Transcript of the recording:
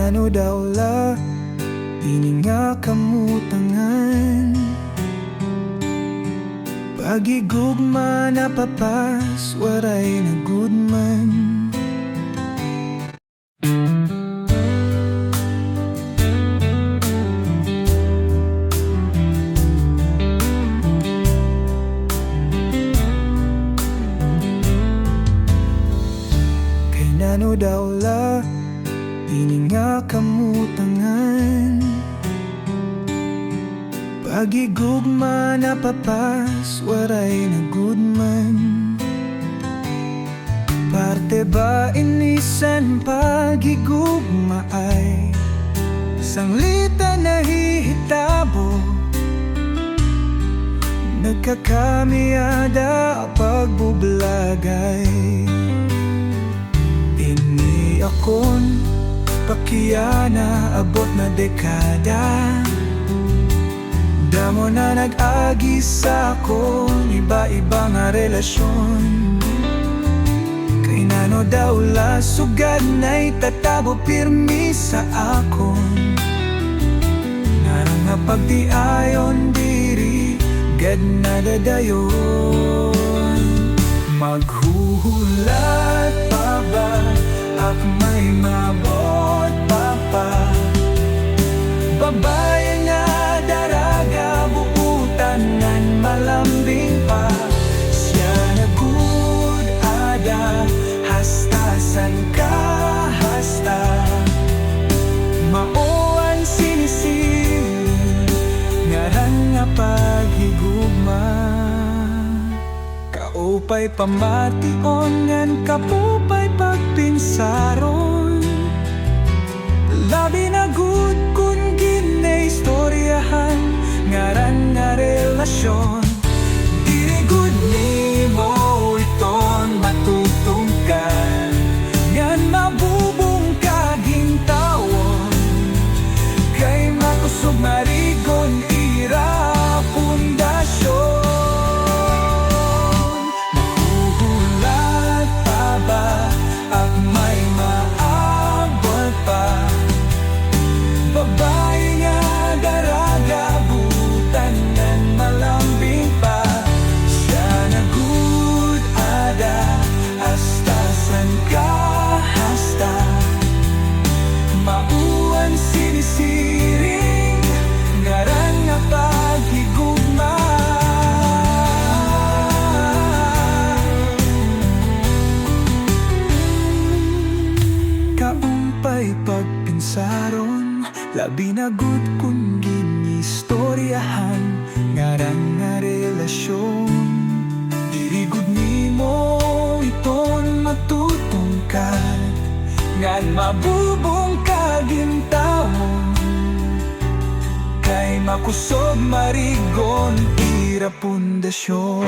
nano daw la ini nga kamutangan. Pagigugma na papas waray na gudman. Nano daw la ini nga kamutangan. Pagigugma na papas waray na gudman. Parte ba inisan pagigugma ay sanglita na hihitabo. Nagkakamiyada pagbublagay. Akon pakiyana abot na dekada. Damo na nag-agi sa akon iba-iba nga relasyon. Kay nano daw la sugad na'y tatabo pirmi sa akon. Narang nga pagdiayon diri gad na dadayon. Maghuhulat pa ba ak may mabot pa pa? Babae nga daraga buutan malambing pa. Siya nagud ada hastasan ka hasta. Maoan sinisir ngaran nga paghigugma. Kaupay pamation ngan kapupay pagpinsaron. Labi na gud kun ginaistoryahan ngaran nga relasyon. Diri gud nimo iton matutungkan ngan mabubong kaging tawon. Kay makusog marigon ira pundasyon. Kaumpay pagpinsaron, labi na gud kun ginistoryahan ngaran nga relasyon. Diri gud nimo iton matutungkad ngan mabubong kaging tawon. Kay makusog marigon ira pundasyon.